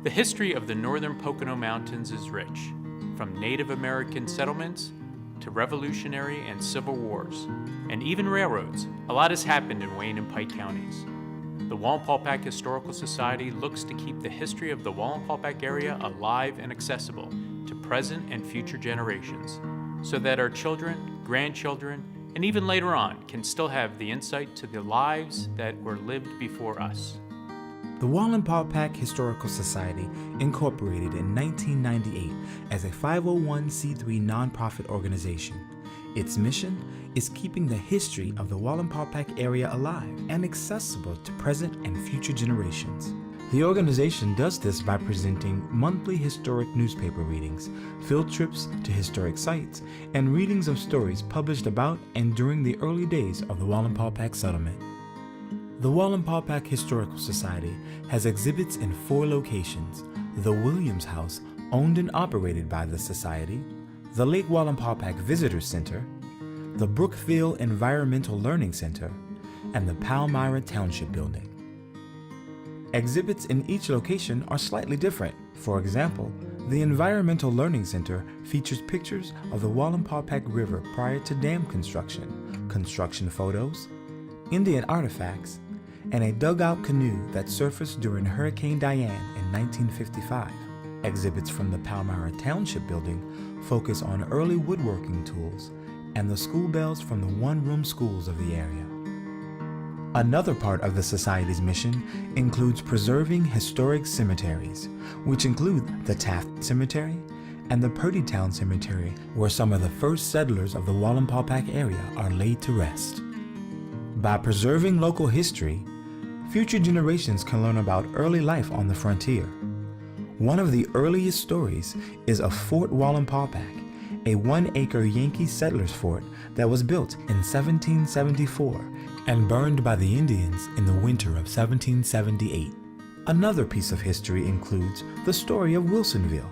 The history of the northern Pocono Mountains is rich, from Native American settlements to Revolutionary and Civil Wars, and even railroads. A lot has happened in Wayne and Pike counties. The Wallenpaupack Historical Society looks to keep the history of the Wallenpaupack area alive and accessible to present and future generations, so that our children, grandchildren, and even later on can still have the insight to the lives that were lived before us. The Wallenpaupack Historical Society incorporated in 1998 as a 501c3 nonprofit organization. Its mission is keeping the history of the Wallenpaupack area alive and accessible to present and future generations. The organization does this by presenting monthly historic newspaper readings, field trips to historic sites, and readings of stories published about and during the early days of the Wallenpaupack settlement. The Wallenpaupack Historical Society has exhibits in 4 locations: the Williams House, owned and operated by the Society, the Lake Wallenpaupack Visitor Center, the Brookville Environmental Learning Center, and the Palmyra Township Building. Exhibits in each location are slightly different. For example, the Environmental Learning Center features pictures of the Wallenpaupack River prior to dam construction photos, Indian artifacts, and a dugout canoe that surfaced during Hurricane Diane in 1955. Exhibits from the Palmyra Township Building focus on early woodworking tools and the school bells from the one-room schools of the area. Another part of the Society's mission includes preserving historic cemeteries, which include the Taft Cemetery and the Purdytown Cemetery, where some of the first settlers of the Wallenpaupack area are laid to rest. By preserving local history, future generations can learn about early life on the frontier. One of the earliest stories is of Fort Wallenpaupack, a 1-acre Yankee settlers fort that was built in 1774 and burned by the Indians in the winter of 1778. Another piece of history includes the story of Wilsonville,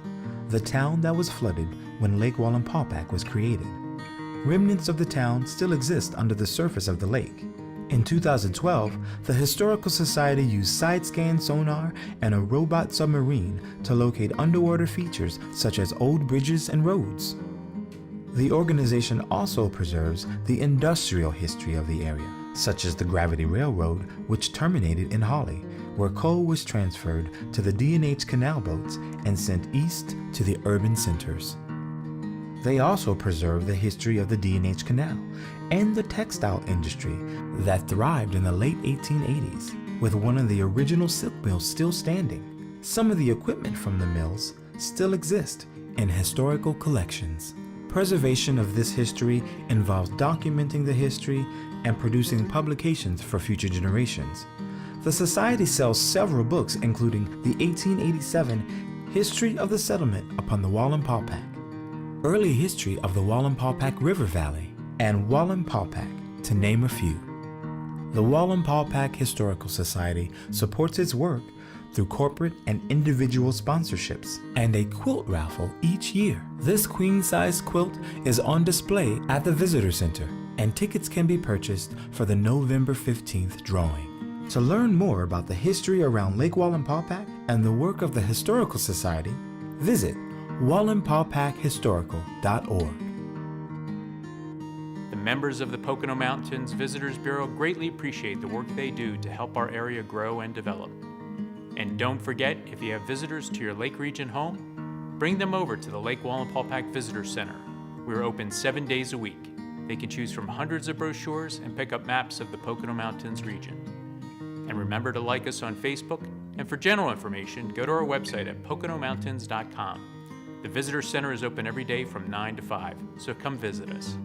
the town that was flooded when Lake Wallenpaupack was created. Remnants of the town still exist under the surface of the lake. In 2012, the Historical Society used side-scan sonar and a robot submarine to locate underwater features such as old bridges and roads. The organization also preserves the industrial history of the area, such as the Gravity Railroad, which terminated in Holly, where coal was transferred to the D&H canal boats and sent east to the urban centers. They also preserve the history of the D&H Canal and the textile industry that thrived in the late 1880s, with one of the original silk mills still standing. Some of the equipment from the mills still exist in historical collections. Preservation of this history involves documenting the history and producing publications for future generations. The Society sells several books, including the 1887 History of the Settlement upon the Wallenpaupack, Early History of the Wallenpaupack River Valley, and Wallenpaupack, to name a few. The Wallenpaupack Historical Society supports its work through corporate and individual sponsorships and a quilt raffle each year. This queen-size quilt is on display at the Visitor Center, and tickets can be purchased for the November 15th drawing. To learn more about the history around Lake Wallenpaupack and the work of the Historical Society, visit wallenpaupackhistorical.org. The members of the Pocono Mountains Visitors Bureau greatly appreciate the work they do to help our area grow and develop. And don't forget, if you have visitors to your Lake Region home, bring them over to the Lake Wallenpaupack Visitor Center. We're open 7 days a week. They can choose from hundreds of brochures and pick up maps of the Pocono Mountains region. And remember to like us on Facebook, and for general information, go to our website at poconomountains.com. The Visitor Center is open every day from 9 to 5, so come visit us.